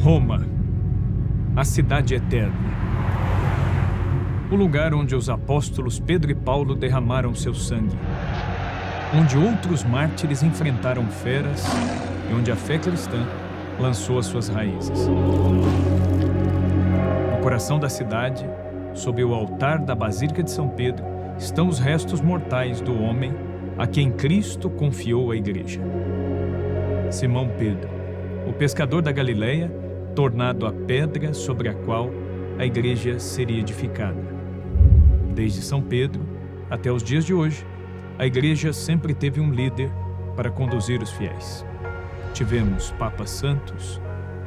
Roma, a cidade eterna. O lugar onde os apóstolos Pedro e Paulo derramaram seu sangue. Onde outros mártires enfrentaram feras e onde a fé cristã lançou as suas raízes. No coração da cidade, sob o altar da Basílica de São Pedro, estão os restos mortais do homem a quem Cristo confiou a igreja. Simão Pedro, o pescador da Galileia, tornado a pedra sobre a qual a igreja seria edificada. Desde São Pedro até os dias de hoje, a igreja sempre teve um líder para conduzir os fiéis. Tivemos papas santos,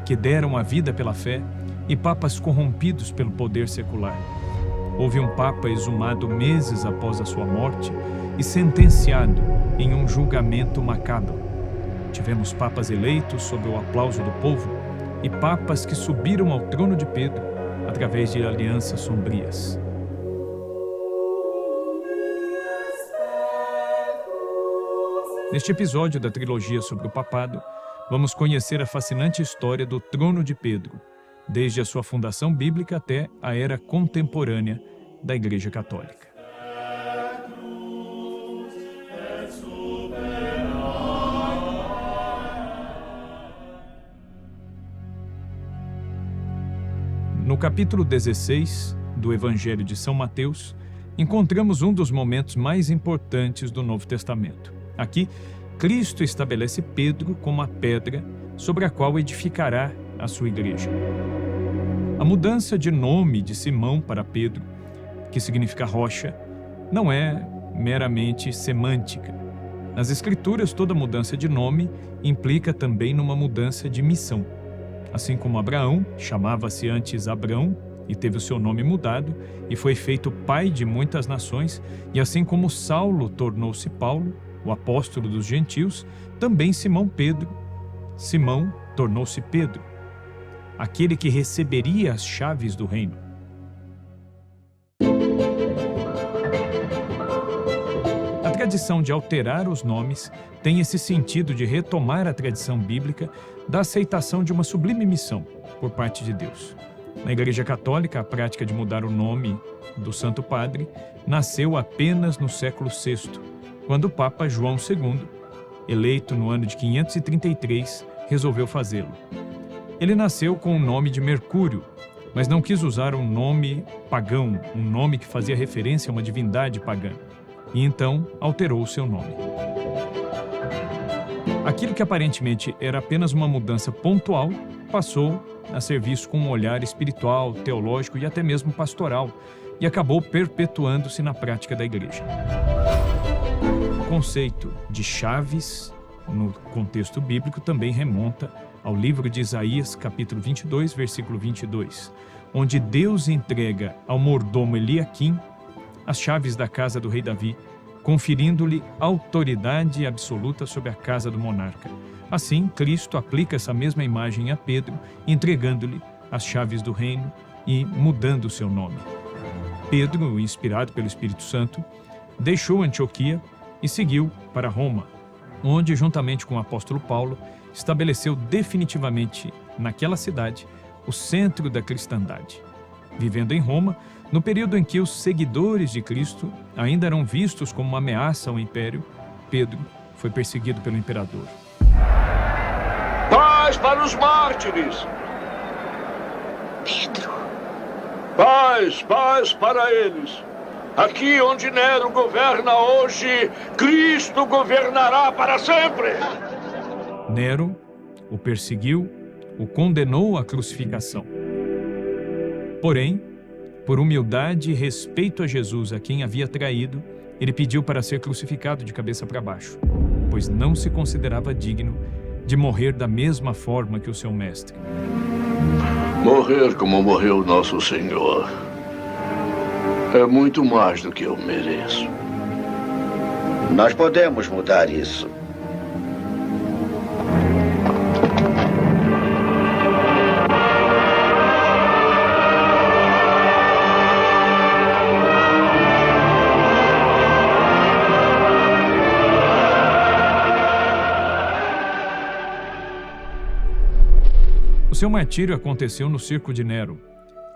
que deram a vida pela fé, e papas corrompidos pelo poder secular. Houve um papa exumado meses após a sua morte e sentenciado em um julgamento macabro. Tivemos papas eleitos sob o aplauso do povo e papas que subiram ao trono de Pedro através de alianças sombrias. Neste episódio da trilogia sobre o papado, vamos conhecer a fascinante história do trono de Pedro, desde a sua fundação bíblica até a era contemporânea da Igreja Católica. No capítulo 16 do Evangelho de São Mateus, encontramos um dos momentos mais importantes do Novo Testamento. Aqui, Cristo estabelece Pedro como a pedra sobre a qual edificará a sua igreja. A mudança de nome de Simão para Pedro, que significa rocha, não é meramente semântica. Nas Escrituras, toda mudança de nome implica também numa mudança de missão. Assim como Abraão chamava-se antes Abrão e teve o seu nome mudado e foi feito pai de muitas nações, e assim como Saulo tornou-se Paulo, o apóstolo dos gentios, também Simão tornou-se Pedro, aquele que receberia as chaves do reino. A tradição de alterar os nomes tem esse sentido de retomar a tradição bíblica da aceitação de uma sublime missão por parte de Deus. Na Igreja Católica, a prática de mudar o nome do Santo Padre nasceu apenas no século VI, quando o Papa João II, eleito no ano de 533, resolveu fazê-lo. Ele nasceu com o nome de Mercúrio, mas não quis usar um nome pagão, um nome que fazia referência a uma divindade pagã, e então alterou o seu nome. Aquilo que aparentemente era apenas uma mudança pontual, passou a ser visto com um olhar espiritual, teológico e até mesmo pastoral, e acabou perpetuando-se na prática da igreja. O conceito de chaves, no contexto bíblico, também remonta ao livro de Isaías, capítulo 22, versículo 22, onde Deus entrega ao mordomo Eliaquim as chaves da casa do rei Davi, conferindo-lhe autoridade absoluta sobre a casa do monarca. Assim, Cristo aplica essa mesma imagem a Pedro, entregando-lhe as chaves do reino e mudando o seu nome. Pedro, inspirado pelo Espírito Santo, deixou Antioquia e seguiu para Roma, onde, juntamente com o apóstolo Paulo, estabeleceu definitivamente naquela cidade o centro da cristandade. Vivendo em Roma, no período em que os seguidores de Cristo ainda eram vistos como uma ameaça ao império, Pedro foi perseguido pelo imperador. Paz para os mártires! Pedro! Paz para eles! Aqui onde Nero governa hoje, Cristo governará para sempre! Nero o perseguiu, o condenou à crucificação. Porém, por humildade e respeito a Jesus, a quem havia traído, ele pediu para ser crucificado de cabeça para baixo, pois não se considerava digno de morrer da mesma forma que o seu mestre. Morrer como morreu nosso Senhor é muito mais do que eu mereço. Nós podemos mudar isso. O seu martírio aconteceu no Circo de Nero,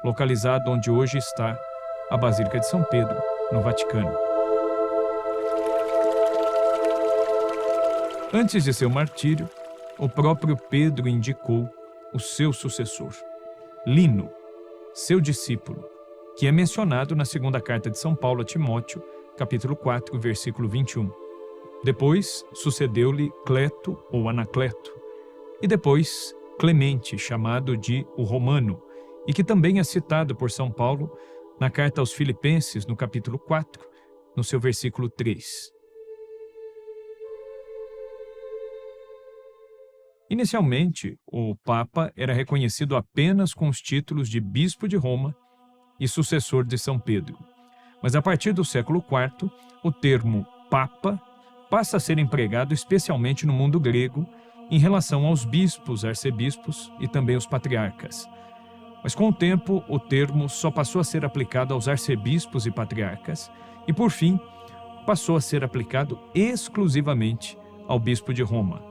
localizado onde hoje está a Basílica de São Pedro, no Vaticano. Antes de seu martírio, o próprio Pedro indicou o seu sucessor, Lino, seu discípulo, que é mencionado na segunda carta de São Paulo a Timóteo, capítulo 4, versículo 21. Depois sucedeu-lhe Cleto ou Anacleto, e depois Clemente, chamado de o Romano, e que também é citado por São Paulo na carta aos Filipenses, no capítulo 4, no seu versículo 3. Inicialmente, o Papa era reconhecido apenas com os títulos de Bispo de Roma e sucessor de São Pedro. Mas a partir do século IV, o termo Papa passa a ser empregado especialmente no mundo grego em relação aos bispos, arcebispos e também os patriarcas. Mas com o tempo, o termo só passou a ser aplicado aos arcebispos e patriarcas e, por fim, passou a ser aplicado exclusivamente ao bispo de Roma.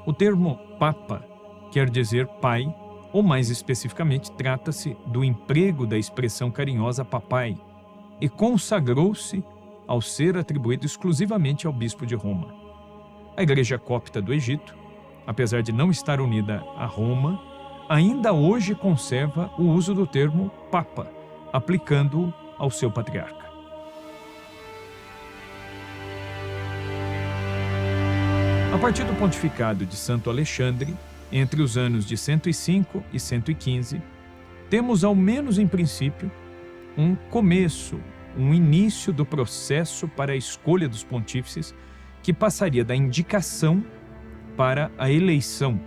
O termo Papa quer dizer pai, ou mais especificamente, trata-se do emprego da expressão carinhosa papai, e consagrou-se ao ser atribuído exclusivamente ao bispo de Roma. A Igreja Copta do Egito, apesar de não estar unida a Roma, ainda hoje conserva o uso do termo Papa, aplicando-o ao seu patriarca. A partir do pontificado de Santo Alexandre, entre os anos de 105 e 115, temos, ao menos em princípio, um começo, um início do processo para a escolha dos pontífices, que passaria da indicação para a eleição,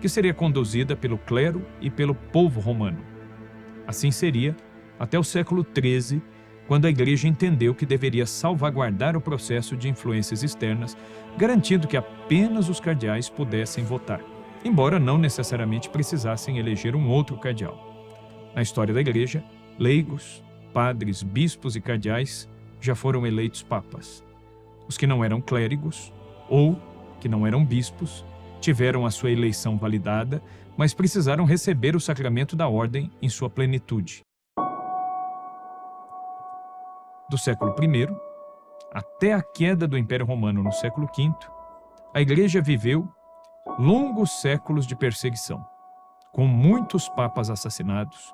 que seria conduzida pelo clero e pelo povo romano. Assim seria até o século XIII, quando a Igreja entendeu que deveria salvaguardar o processo de influências externas, garantindo que apenas os cardeais pudessem votar, embora não necessariamente precisassem eleger um outro cardeal. Na história da Igreja, leigos, padres, bispos e cardeais já foram eleitos papas. Os que não eram clérigos ou que não eram bispos tiveram a sua eleição validada, mas precisaram receber o sacramento da ordem em sua plenitude. Do século I até a queda do Império Romano no século V, a Igreja viveu longos séculos de perseguição, com muitos papas assassinados,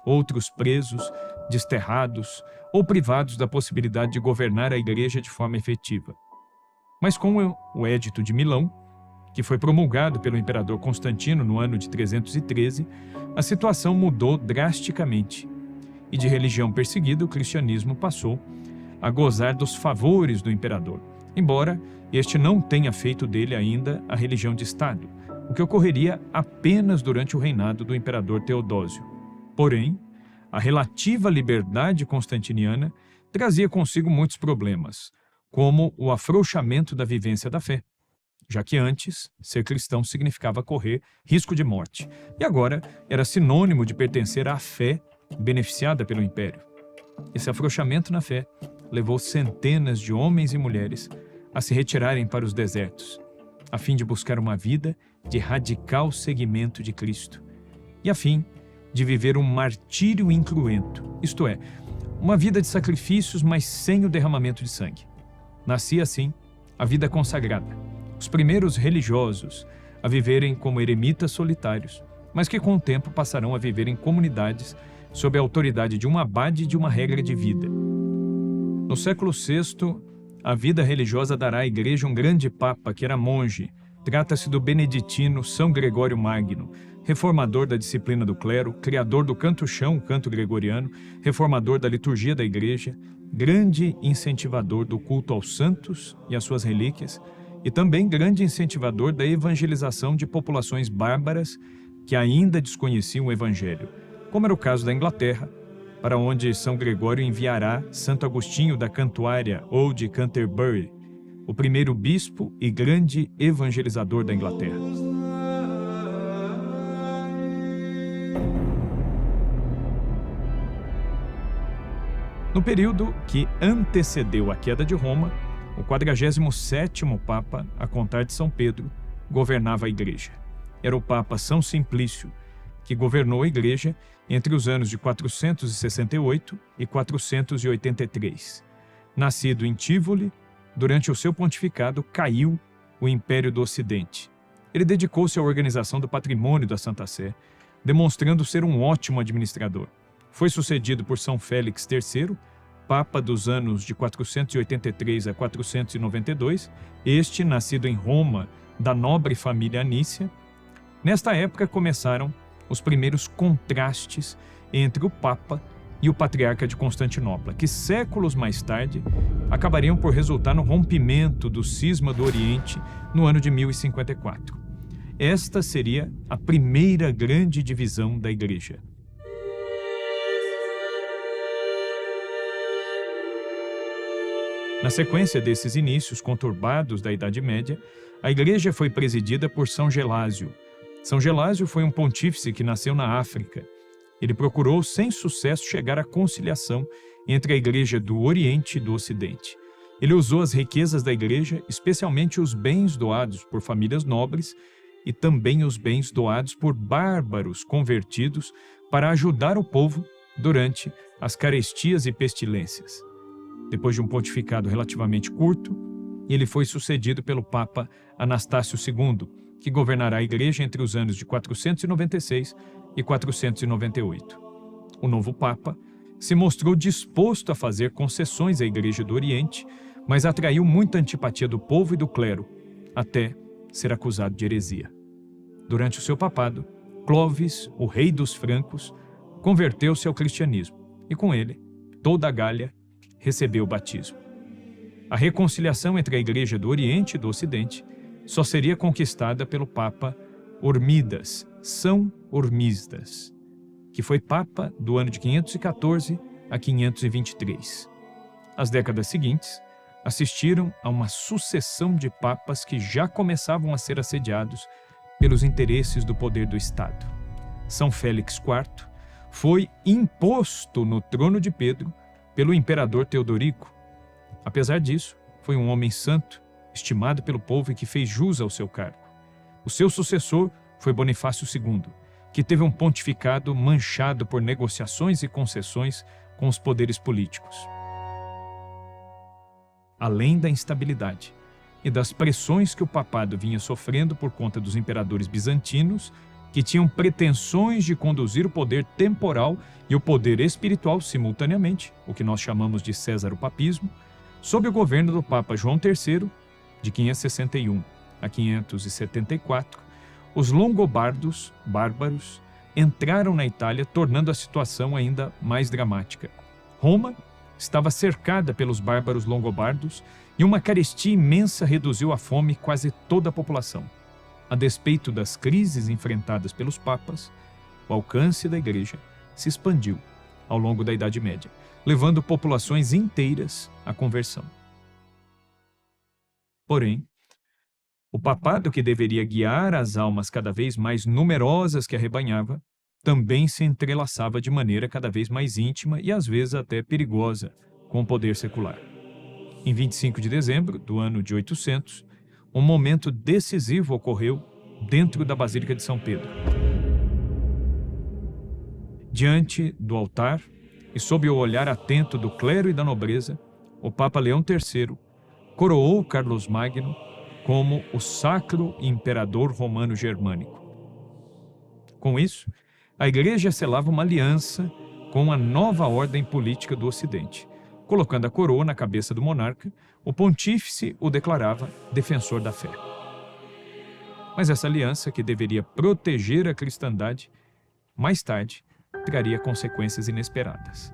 outros presos, desterrados ou privados da possibilidade de governar a Igreja de forma efetiva. Mas com o Edito de Milão, que foi promulgado pelo imperador Constantino no ano de 313, a situação mudou drasticamente. E de religião perseguida, o cristianismo passou a gozar dos favores do imperador, embora este não tenha feito dele ainda a religião de Estado, o que ocorreria apenas durante o reinado do imperador Teodósio. Porém, a relativa liberdade constantiniana trazia consigo muitos problemas, como o afrouxamento da vivência da fé, já que antes, ser cristão significava correr risco de morte, e agora era sinônimo de pertencer à fé beneficiada pelo império. Esse afrouxamento na fé levou centenas de homens e mulheres a se retirarem para os desertos, a fim de buscar uma vida de radical seguimento de Cristo, e a fim de viver um martírio incruento, isto é, uma vida de sacrifícios, mas sem o derramamento de sangue. Nascia assim a vida consagrada, os primeiros religiosos a viverem como eremitas solitários, mas que com o tempo passarão a viver em comunidades sob a autoridade de um abade e de uma regra de vida. No século VI, a vida religiosa dará à Igreja um grande papa que era monge. Trata-se do beneditino São Gregório Magno, reformador da disciplina do clero, criador do canto-chão, o canto gregoriano, reformador da liturgia da Igreja, grande incentivador do culto aos santos e às suas relíquias, e também grande incentivador da evangelização de populações bárbaras que ainda desconheciam o Evangelho, como era o caso da Inglaterra, para onde São Gregório enviará Santo Agostinho da Cantuária ou de Canterbury, o primeiro bispo e grande evangelizador da Inglaterra. No período que antecedeu a queda de Roma, o 47º Papa, a contar de São Pedro, governava a Igreja. era o Papa São Simplício, que governou a Igreja entre os anos de 468 e 483. Nascido em Tívoli, durante o seu pontificado caiu o Império do Ocidente. Ele dedicou-se à organização do patrimônio da Santa Sé, demonstrando ser um ótimo administrador. Foi sucedido por São Félix III, Papa dos anos de 483 a 492, este nascido em Roma, da nobre família Anícia. Nesta época começaram os primeiros contrastes entre o Papa e o Patriarca de Constantinopla, que séculos mais tarde acabariam por resultar no rompimento do cisma do Oriente no ano de 1054. Esta seria a primeira grande divisão da Igreja. Na sequência desses inícios conturbados da Idade Média, a Igreja foi presidida por São Gelásio. São Gelásio foi um pontífice que nasceu na África. Ele procurou sem sucesso chegar à conciliação entre a Igreja do Oriente e do Ocidente. Ele usou as riquezas da Igreja, especialmente os bens doados por famílias nobres e também os bens doados por bárbaros convertidos para ajudar o povo durante as carestias e pestilências. Depois de um pontificado relativamente curto, ele foi sucedido pelo Papa Anastácio II, que governará a Igreja entre os anos de 496 e 498. O novo Papa se mostrou disposto a fazer concessões à Igreja do Oriente, mas atraiu muita antipatia do povo e do clero, até ser acusado de heresia. Durante o seu papado, Clovis, o rei dos francos, converteu-se ao cristianismo e, com ele, toda a Gália recebeu o batismo. A reconciliação entre a Igreja do Oriente e do Ocidente só seria conquistada pelo Papa Hormidas, São Hormisdas, que foi Papa do ano de 514 a 523. As décadas seguintes assistiram a uma sucessão de papas que já começavam a ser assediados pelos interesses do poder do Estado. São Félix IV foi imposto no trono de Pedro pelo imperador Teodorico. Apesar disso, foi um homem santo, estimado pelo povo e que fez jus ao seu cargo. O seu sucessor foi Bonifácio II, que teve um pontificado manchado por negociações e concessões com os poderes políticos. Além da instabilidade e das pressões que o papado vinha sofrendo por conta dos imperadores bizantinos, que tinham pretensões de conduzir o poder temporal e o poder espiritual simultaneamente, o que nós chamamos de Césaropapismo, sob o governo do Papa João III, de 561 a 574, os longobardos, bárbaros, entraram na Itália, tornando a situação ainda mais dramática. Roma estava cercada pelos bárbaros longobardos e uma carestia imensa reduziu à fome quase toda a população. A despeito das crises enfrentadas pelos papas, o alcance da Igreja se expandiu ao longo da Idade Média, levando populações inteiras à conversão. Porém, o papado, que deveria guiar as almas cada vez mais numerosas que arrebanhava, também se entrelaçava de maneira cada vez mais íntima e às vezes até perigosa com o poder secular. Em 25 de dezembro do ano de 800, um momento decisivo ocorreu dentro da Basílica de São Pedro. Diante do altar e sob o olhar atento do clero e da nobreza, o Papa Leão III coroou Carlos Magno como o Sacro Imperador Romano Germânico. Com isso, a Igreja selava uma aliança com a nova ordem política do Ocidente. Colocando a coroa na cabeça do monarca, o pontífice o declarava defensor da fé. Mas essa aliança, que deveria proteger a cristandade, mais tarde traria consequências inesperadas.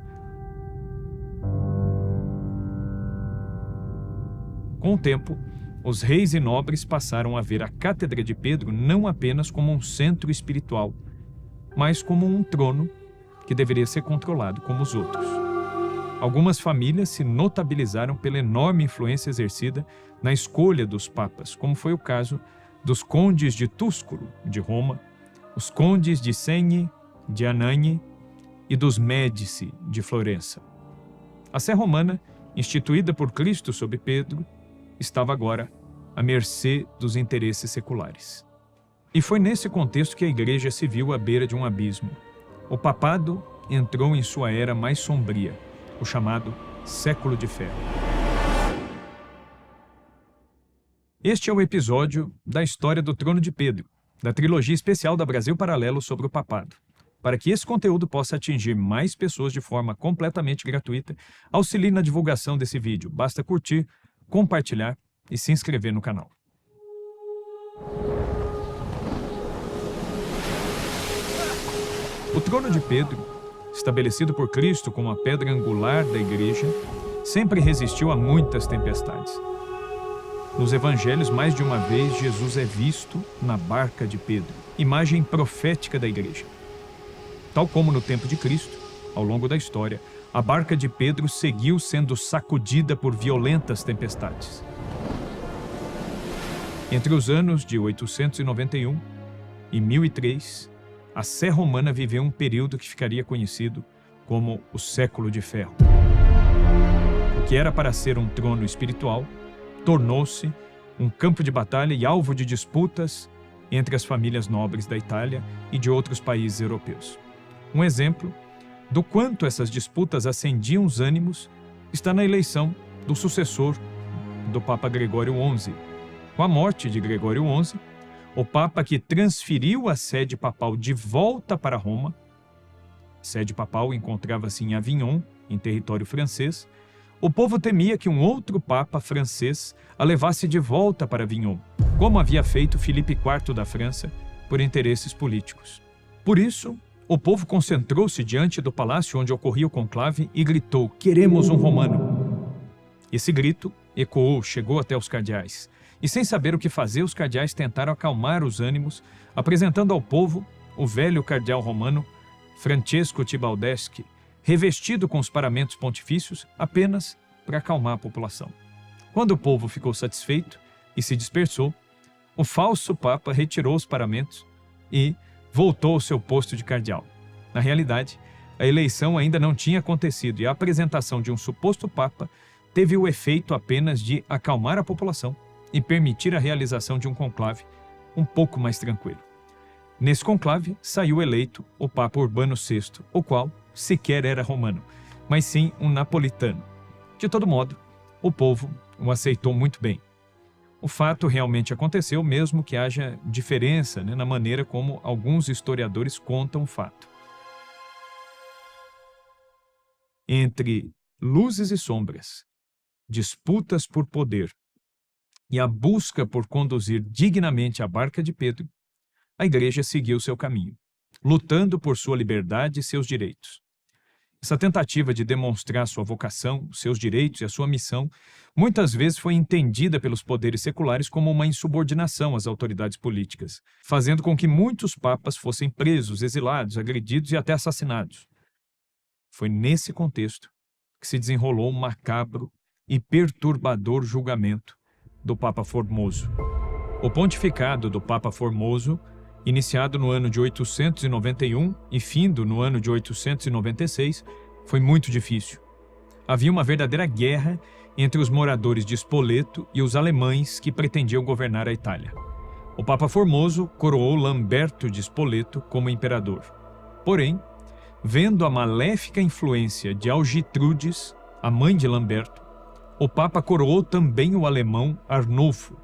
Com o tempo, os reis e nobres passaram a ver a Cátedra de Pedro não apenas como um centro espiritual, mas como um trono que deveria ser controlado como os outros. Algumas famílias se notabilizaram pela enorme influência exercida na escolha dos papas, como foi o caso dos condes de Túsculo, de Roma, os condes de Segni, de Anagni e dos Médici, de Florença. A Sé Romana, instituída por Cristo sob Pedro, estava agora à mercê dos interesses seculares. E foi nesse contexto que a igreja se viu à beira de um abismo. O papado entrou em sua era mais sombria, o chamado Século de Ferro. Este é o episódio da história do Trono de Pedro, da trilogia especial da Brasil Paralelo sobre o papado. Para que esse conteúdo possa atingir mais pessoas de forma completamente gratuita, auxilie na divulgação desse vídeo. Basta curtir, compartilhar e se inscrever no canal. O Trono de Pedro, estabelecido por Cristo como a pedra angular da igreja, sempre resistiu a muitas tempestades. Nos evangelhos, mais de uma vez, Jesus é visto na barca de Pedro, imagem profética da igreja. Tal como no tempo de Cristo, ao longo da história, a barca de Pedro seguiu sendo sacudida por violentas tempestades. Entre os anos de 891 e 1003, a Sé Romana viveu um período que ficaria conhecido como o Século de Ferro. O que era para ser um trono espiritual, tornou-se um campo de batalha e alvo de disputas entre as famílias nobres da Itália e de outros países europeus. Um exemplo do quanto essas disputas acendiam os ânimos está na eleição do sucessor do Papa Gregório XI. Com a morte de Gregório XI, o Papa que transferiu a sede papal de volta para Roma, a sede papal encontrava-se em Avignon, em território francês, o povo temia que um outro Papa francês a levasse de volta para Avignon, como havia feito Filipe IV da França, por interesses políticos. Por isso, o povo concentrou-se diante do palácio onde ocorria o conclave e gritou: "Queremos um romano!" Esse grito ecoou, chegou até os cardeais. E sem saber o que fazer, os cardeais tentaram acalmar os ânimos, apresentando ao povo o velho cardeal romano Francesco Tibaldeschi, revestido com os paramentos pontifícios apenas para acalmar a população. Quando o povo ficou satisfeito e se dispersou, o falso papa retirou os paramentos e voltou ao seu posto de cardeal. Na realidade, a eleição ainda não tinha acontecido e a apresentação de um suposto papa teve o efeito apenas de acalmar a população e permitir a realização de um conclave um pouco mais tranquilo. Nesse conclave saiu eleito o Papa Urbano VI, o qual sequer era romano, mas sim um napolitano. De todo modo, o povo o aceitou muito bem. O fato realmente aconteceu, mesmo que haja diferença na maneira como alguns historiadores contam o fato. Entre luzes e sombras, disputas por poder e a busca por conduzir dignamente a barca de Pedro, a igreja seguiu seu caminho, lutando por sua liberdade e seus direitos. Essa tentativa de demonstrar sua vocação, seus direitos e a sua missão, muitas vezes foi entendida pelos poderes seculares como uma insubordinação às autoridades políticas, fazendo com que muitos papas fossem presos, exilados, agredidos e até assassinados. Foi nesse contexto que se desenrolou um macabro e perturbador julgamento do Papa Formoso. O pontificado do Papa Formoso, iniciado no ano de 891 e findo no ano de 896, foi muito difícil. Havia uma verdadeira guerra entre os moradores de Spoleto e os alemães que pretendiam governar a Itália. O Papa Formoso coroou Lamberto de Spoleto como imperador. Porém, vendo a maléfica influência de Algitrudes, a mãe de Lamberto, o Papa coroou também o alemão Arnulfo.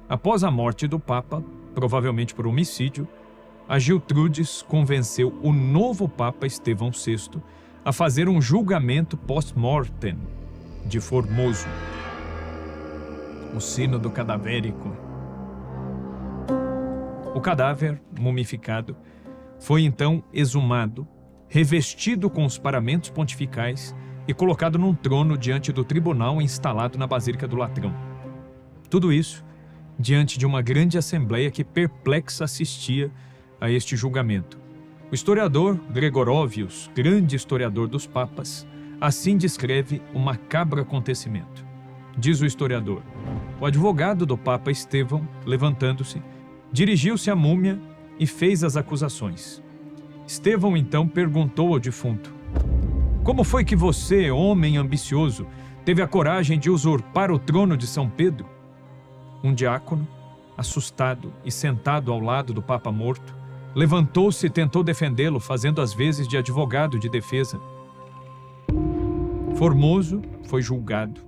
Após a morte do Papa, provavelmente por homicídio, Agiltrudes convenceu o novo Papa Estevão VI a fazer um julgamento post-mortem de Formoso, o sínodo cadavérico. O cadáver, mumificado, foi então exumado, revestido com os paramentos pontificais e colocado num trono diante do tribunal instalado na Basílica do Latrão. Tudo isso diante de uma grande assembleia que perplexa assistia a este julgamento. O historiador Gregorovius, grande historiador dos papas, assim descreve o macabro acontecimento. Diz o historiador: o advogado do Papa Estevão, levantando-se, dirigiu-se à múmia e fez as acusações. Estevão então perguntou ao defunto: como foi que você, homem ambicioso, teve a coragem de usurpar o trono de São Pedro? Um diácono, assustado e sentado ao lado do Papa morto, levantou-se e tentou defendê-lo, fazendo as vezes de advogado de defesa. Formoso foi julgado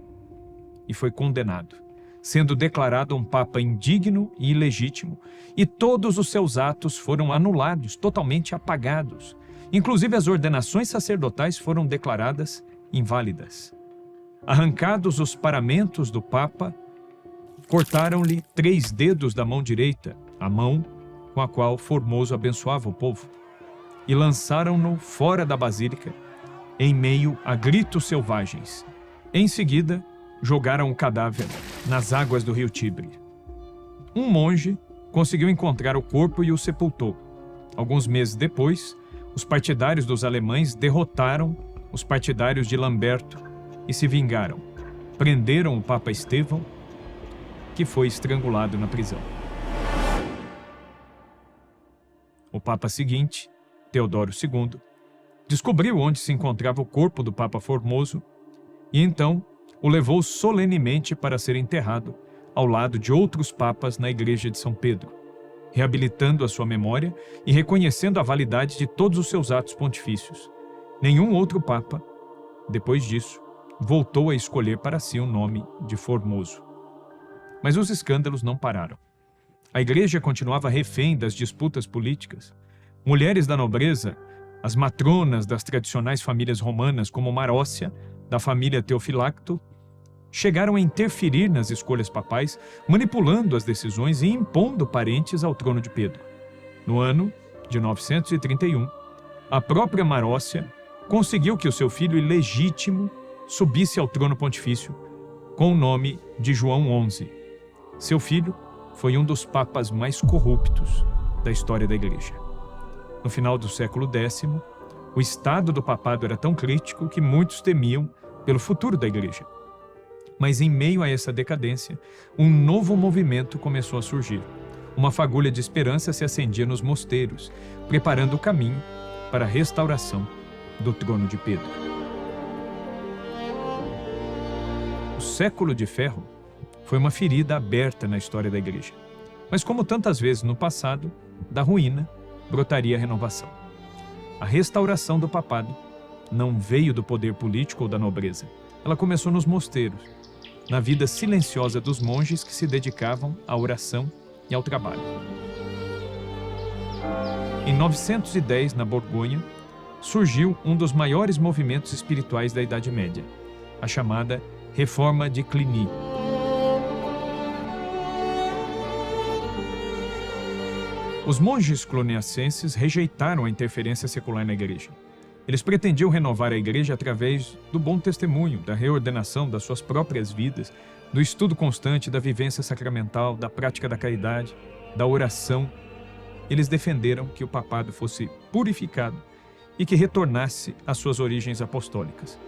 e foi condenado, sendo declarado um papa indigno e ilegítimo, e todos os seus atos foram anulados, totalmente apagados. Inclusive as ordenações sacerdotais foram declaradas inválidas. Arrancados os paramentos do papa, cortaram-lhe 3 dedos da mão direita, a mão com a qual Formoso abençoava o povo, e lançaram-no fora da basílica, em meio a gritos selvagens. Em seguida, jogaram o cadáver nas águas do rio Tibre. Um monge conseguiu encontrar o corpo e o sepultou. Alguns meses depois, os partidários dos alemães derrotaram os partidários de Lamberto e se vingaram. Prenderam o Papa Estevão, que foi estrangulado na prisão. O Papa seguinte, Teodoro II, descobriu onde se encontrava o corpo do Papa Formoso e então o levou solenemente para ser enterrado ao lado de outros papas na igreja de São Pedro, reabilitando a sua memória e reconhecendo a validade de todos os seus atos pontifícios. Nenhum outro papa, depois disso, voltou a escolher para si o nome de Formoso. Mas os escândalos não pararam. A igreja continuava refém das disputas políticas. Mulheres da nobreza, as matronas das tradicionais famílias romanas, como Marócia, da família Teofilacto, chegaram a interferir nas escolhas papais, manipulando as decisões e impondo parentes ao trono de Pedro. No ano de 931, a própria Marócia conseguiu que o seu filho ilegítimo subisse ao trono pontifício, com o nome de João XI. Seu filho foi um dos papas mais corruptos da história da Igreja. No final do século X, o estado do papado era tão crítico que muitos temiam pelo futuro da Igreja. Mas em meio a essa decadência, um novo movimento começou a surgir. Uma fagulha de esperança se acendia nos mosteiros, preparando o caminho para a restauração do trono de Pedro. O século de ferro foi uma ferida aberta na história da Igreja. Mas como tantas vezes no passado, da ruína brotaria a renovação. A restauração do papado não veio do poder político ou da nobreza. Ela começou nos mosteiros, na vida silenciosa dos monges que se dedicavam à oração e ao trabalho. Em 910, na Borgonha, surgiu um dos maiores movimentos espirituais da Idade Média, a chamada Reforma de Cluny. Os monges cluniacenses rejeitaram a interferência secular na Igreja. Eles pretendiam renovar a Igreja através do bom testemunho, da reordenação das suas próprias vidas, do estudo constante, da vivência sacramental, da prática da caridade, da oração. Eles defenderam que o papado fosse purificado e que retornasse às suas origens apostólicas.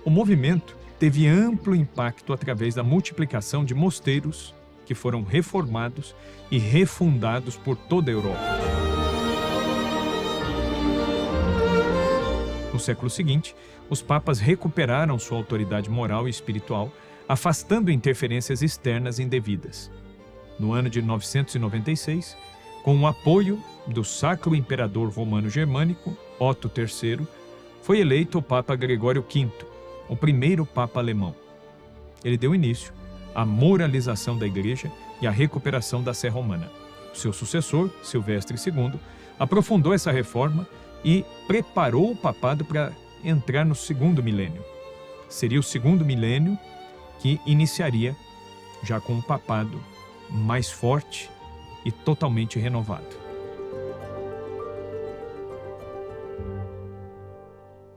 O movimento teve amplo impacto através da multiplicação de mosteiros que foram reformados e refundados por toda a Europa. No século seguinte, os papas recuperaram sua autoridade moral e espiritual, afastando interferências externas indevidas. No ano de 996, com o apoio do Sacro Imperador Romano Germânico, Otto III, foi eleito o Papa Gregório V, o primeiro Papa alemão. Ele deu início à moralização da Igreja e à recuperação da Sé Romana. Seu sucessor, Silvestre II, aprofundou essa reforma e preparou o papado para entrar no segundo milênio. Seria o segundo milênio que iniciaria já com um papado mais forte e totalmente renovado.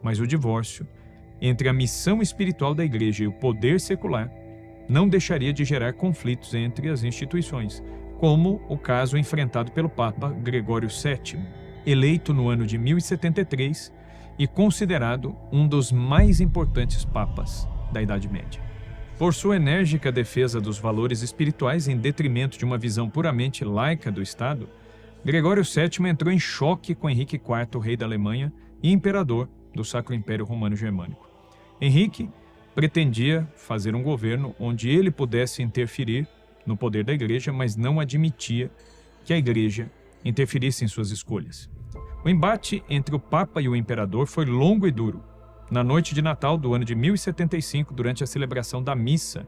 Mas o divórcio entre a missão espiritual da Igreja e o poder secular não deixaria de gerar conflitos entre as instituições, como o caso enfrentado pelo Papa Gregório VII, eleito no ano de 1073 e considerado um dos mais importantes papas da Idade Média. Por sua enérgica defesa dos valores espirituais em detrimento de uma visão puramente laica do Estado, Gregório VII entrou em choque com Henrique IV, rei da Alemanha e imperador do Sacro Império Romano Germânico. Henrique pretendia fazer um governo onde ele pudesse interferir no poder da igreja, mas não admitia que a igreja interferisse em suas escolhas. O embate entre o Papa e o imperador foi longo e duro. Na noite de Natal do ano de 1075, durante a celebração da missa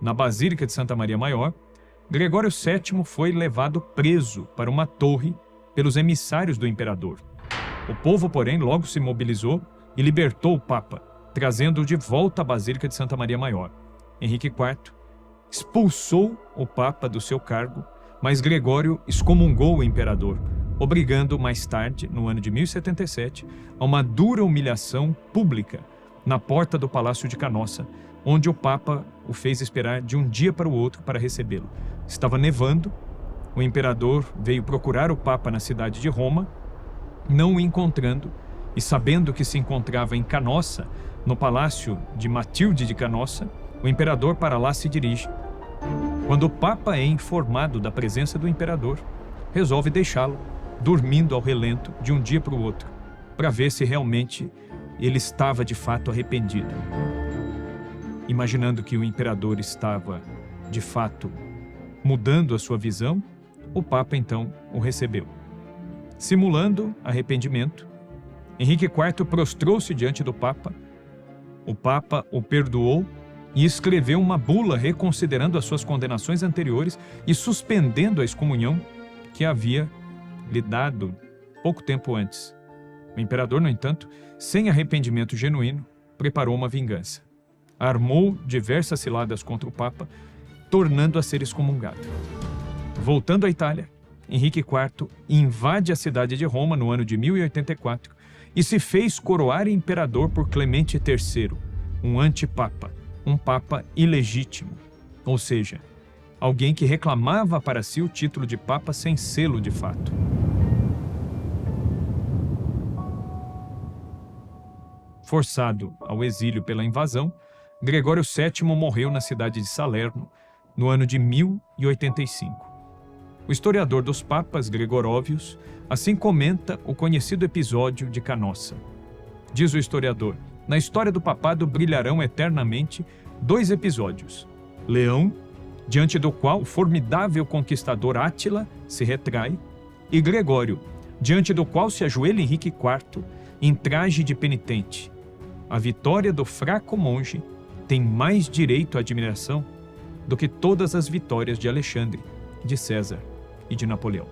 na Basílica de Santa Maria Maior, Gregório VII foi levado preso para uma torre pelos emissários do imperador. O povo, porém, logo se mobilizou e libertou o Papa, trazendo-o de volta à Basílica de Santa Maria Maior. Henrique IV expulsou o Papa do seu cargo, mas Gregório excomungou o imperador, obrigando mais tarde, no ano de 1077, a uma dura humilhação pública na porta do Palácio de Canossa, onde o Papa o fez esperar de um dia para o outro para recebê-lo. Estava nevando, o imperador veio procurar o Papa na cidade de Roma, não o encontrando, e sabendo que se encontrava em Canossa, no palácio de Matilde de Canossa, o imperador para lá se dirige. Quando o Papa é informado da presença do imperador, resolve deixá-lo, dormindo ao relento de um dia para o outro, para ver se realmente ele estava de fato arrependido. Imaginando que o imperador estava, de fato, mudando a sua visão, o Papa então o recebeu. Simulando arrependimento, Henrique IV prostrou-se diante do Papa. O Papa o perdoou e escreveu uma bula reconsiderando as suas condenações anteriores e suspendendo a excomunhão que havia lhe dado pouco tempo antes. O imperador, no entanto, sem arrependimento genuíno, preparou uma vingança. Armou diversas ciladas contra o Papa, tornando a ser excomungado. Voltando à Itália, Henrique IV invade a cidade de Roma no ano de 1084 e se fez coroar imperador por Clemente III, um antipapa, um papa ilegítimo, ou seja, alguém que reclamava para si o título de papa sem sê-lo de fato. Forçado ao exílio pela invasão, Gregório VII morreu na cidade de Salerno no ano de 1085. O historiador dos papas, Gregoróvios, assim comenta o conhecido episódio de Canossa. Diz o historiador: na história do papado brilharão eternamente dois episódios. Leão, diante do qual o formidável conquistador Átila se retrai, e Gregório, diante do qual se ajoelha Henrique IV em traje de penitente. A vitória do fraco monge tem mais direito à admiração do que todas as vitórias de Alexandre, de César e de Napoleão.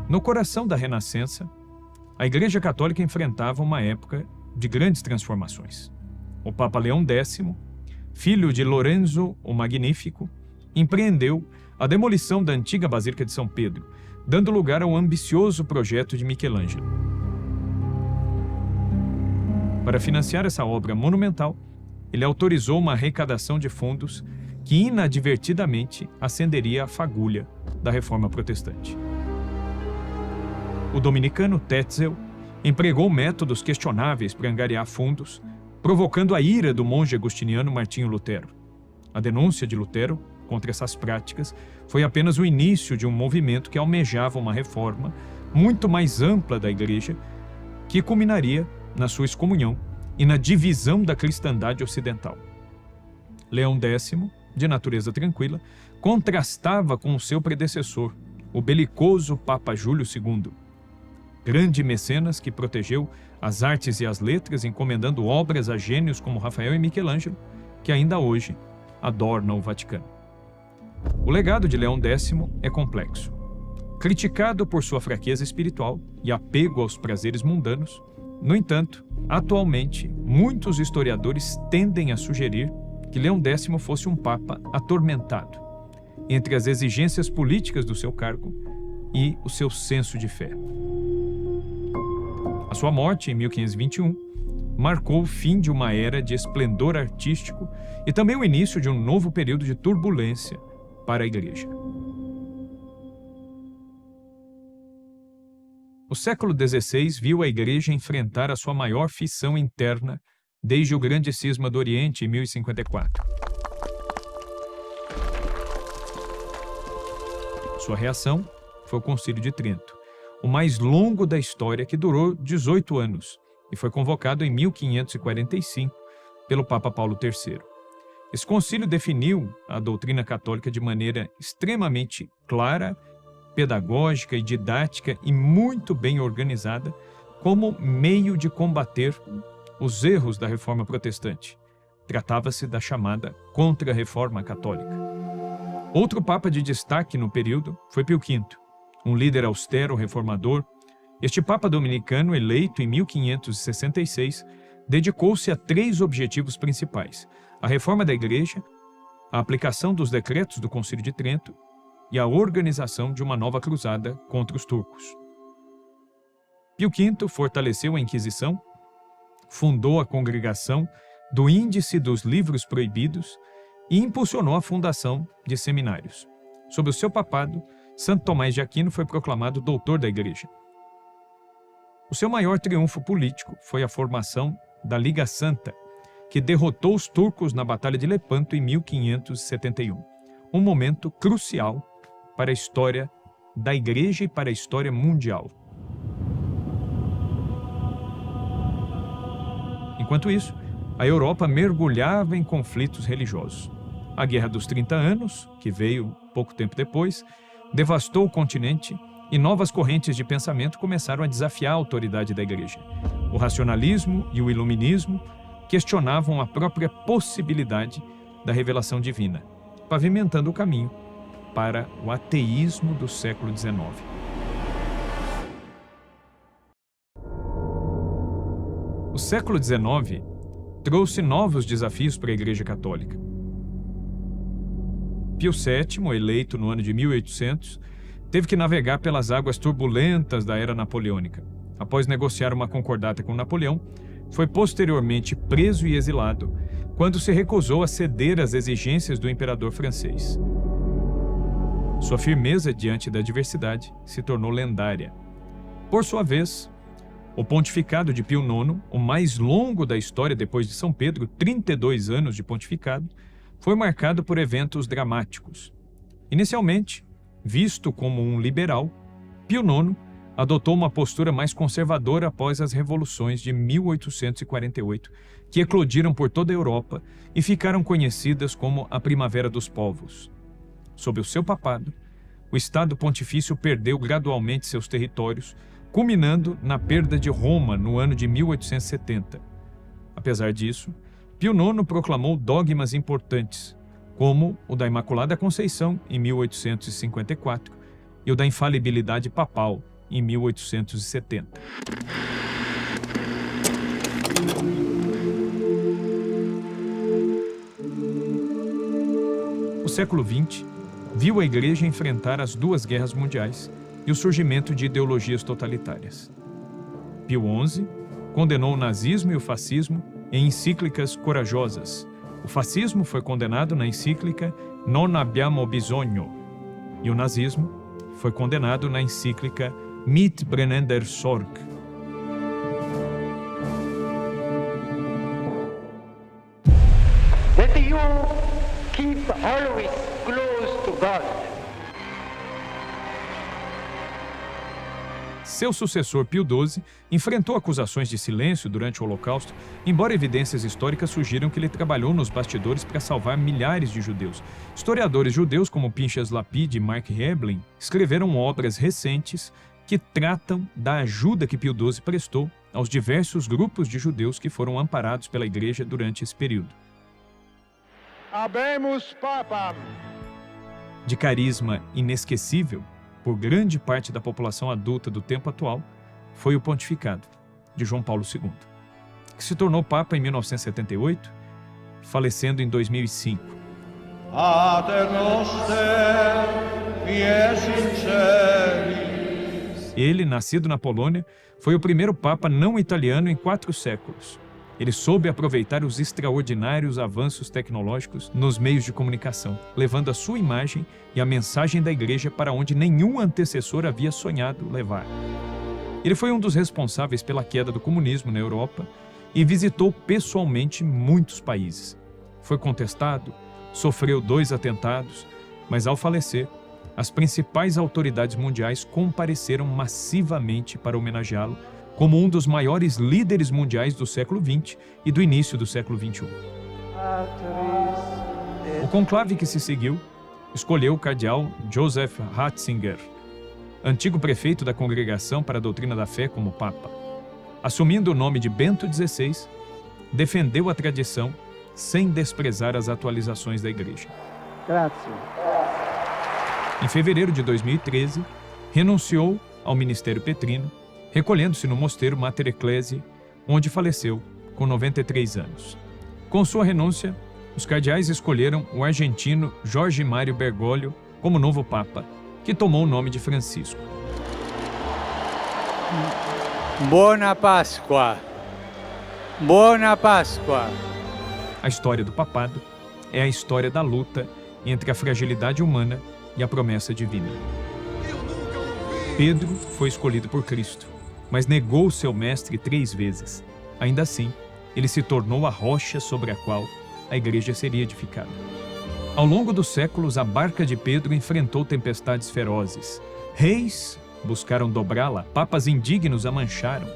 No coração da Renascença, a Igreja Católica enfrentava uma época de grandes transformações. O Papa Leão X, filho de Lorenzo o Magnífico, empreendeu a demolição da antiga Basílica de São Pedro, dando lugar ao ambicioso projeto de Michelangelo. Para financiar essa obra monumental, ele autorizou uma arrecadação de fundos que inadvertidamente acenderia a fagulha da Reforma Protestante. O dominicano Tetzel empregou métodos questionáveis para angariar fundos, provocando a ira do monge agostiniano Martinho Lutero. A denúncia de Lutero contra essas práticas foi apenas o início de um movimento que almejava uma reforma muito mais ampla da Igreja, que culminaria na sua excomunhão e na divisão da cristandade ocidental. Leão X, de natureza tranquila, contrastava com o seu predecessor, o belicoso Papa Júlio II, grande mecenas que protegeu as artes e as letras, encomendando obras a gênios como Rafael e Michelangelo, que ainda hoje adornam o Vaticano. O legado de Leão X é complexo. Criticado por sua fraqueza espiritual e apego aos prazeres mundanos, no entanto, atualmente, muitos historiadores tendem a sugerir que Leão X fosse um papa atormentado entre as exigências políticas do seu cargo e o seu senso de fé. A sua morte, em 1521, marcou o fim de uma era de esplendor artístico e também o início de um novo período de turbulência para a Igreja. O século XVI viu a Igreja enfrentar a sua maior fissão interna desde o Grande Cisma do Oriente, em 1054. Sua reação foi o Concílio de Trento, o mais longo da história, que durou 18 anos e foi convocado em 1545 pelo Papa Paulo III. Esse concílio definiu a doutrina católica de maneira extremamente clara, pedagógica e didática e muito bem organizada como meio de combater os erros da Reforma Protestante. Tratava-se da chamada Contra-Reforma Católica. Outro papa de destaque no período foi Pio V, um líder austero, reformador. Este papa dominicano, eleito em 1566, dedicou-se a 3 objetivos principais: a reforma da Igreja, a aplicação dos decretos do Concílio de Trento e a organização de uma nova cruzada contra os turcos. Pio V fortaleceu a Inquisição, fundou a Congregação do Índice dos Livros Proibidos e impulsionou a fundação de seminários. Sob o seu papado, Santo Tomás de Aquino foi proclamado doutor da Igreja. O seu maior triunfo político foi a formação da Liga Santa, que derrotou os turcos na Batalha de Lepanto em 1571, um momento crucial para a história da Igreja e para a história mundial. Enquanto isso, a Europa mergulhava em conflitos religiosos. A Guerra dos 30 Anos, que veio pouco tempo depois, devastou o continente e novas correntes de pensamento começaram a desafiar a autoridade da Igreja. O racionalismo e o iluminismo questionavam a própria possibilidade da revelação divina, pavimentando o caminho para o ateísmo do século XIX. O século XIX trouxe novos desafios para a Igreja Católica. Pio VII, eleito no ano de 1800, teve que navegar pelas águas turbulentas da era napoleônica. Após negociar uma concordata com Napoleão, foi posteriormente preso e exilado quando se recusou a ceder às exigências do imperador francês. Sua firmeza diante da adversidade se tornou lendária. Por sua vez, o pontificado de Pio IX, o mais longo da história depois de São Pedro, 32 anos de pontificado, foi marcado por eventos dramáticos. Inicialmente, visto como um liberal, Pio IX adotou uma postura mais conservadora após as revoluções de 1848, que eclodiram por toda a Europa e ficaram conhecidas como a Primavera dos Povos. Sob o seu papado, o Estado Pontifício perdeu gradualmente seus territórios, culminando na perda de Roma no ano de 1870. Apesar disso, Pio IX proclamou dogmas importantes, como o da Imaculada Conceição, em 1854, e o da infalibilidade papal, em 1870. O século XX viu a Igreja enfrentar as 2 guerras mundiais e o surgimento de ideologias totalitárias. Pio XI condenou o nazismo e o fascismo em encíclicas corajosas. O fascismo foi condenado na encíclica Non abbiamo bisogno e o nazismo foi condenado na encíclica Mit brennender Sorg. That you keep always close to God. Seu sucessor Pio XII enfrentou acusações de silêncio durante o Holocausto, embora evidências históricas sugiram que ele trabalhou nos bastidores para salvar milhares de judeus. Historiadores judeus como Pinchas Lapide e Mark Heblin escreveram obras recentes que tratam da ajuda que Pio XII prestou aos diversos grupos de judeus que foram amparados pela Igreja durante esse período. Habemus Papam. De carisma inesquecível por grande parte da população adulta do tempo atual, foi o pontificado de João Paulo II, que se tornou Papa em 1978, falecendo em 2005. Pater noster, qui es in celis. Ele, nascido na Polônia, foi o primeiro Papa não italiano em 4 séculos. Ele soube aproveitar os extraordinários avanços tecnológicos nos meios de comunicação, levando a sua imagem e a mensagem da Igreja para onde nenhum antecessor havia sonhado levar. Ele foi um dos responsáveis pela queda do comunismo na Europa e visitou pessoalmente muitos países. Foi contestado, sofreu 2 atentados, mas ao falecer, as principais autoridades mundiais compareceram massivamente para homenageá-lo como um dos maiores líderes mundiais do século XX e do início do século XXI. O conclave que se seguiu escolheu o cardeal Joseph Ratzinger, antigo prefeito da Congregação para a Doutrina da Fé, como Papa. Assumindo o nome de Bento XVI, defendeu a tradição sem desprezar as atualizações da Igreja. Grazie. Em fevereiro de 2013, renunciou ao ministério petrino, recolhendo-se no mosteiro Mater Ecclesiae, onde faleceu com 93 anos. Com sua renúncia, os cardeais escolheram o argentino Jorge Mário Bergoglio como novo Papa, que tomou o nome de Francisco. Buona Páscoa! Buona Páscoa! A história do papado é a história da luta entre a fragilidade humana e a promessa divina. Pedro foi escolhido por Cristo, mas negou seu mestre 3 vezes. Ainda assim, ele se tornou a rocha sobre a qual a igreja seria edificada. Ao longo dos séculos, a barca de Pedro enfrentou tempestades ferozes. Reis buscaram dobrá-la, papas indignos a mancharam,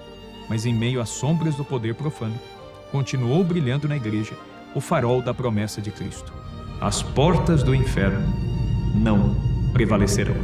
mas em meio às sombras do poder profano, continuou brilhando na igreja o farol da promessa de Cristo. As portas do inferno não prevalecerão.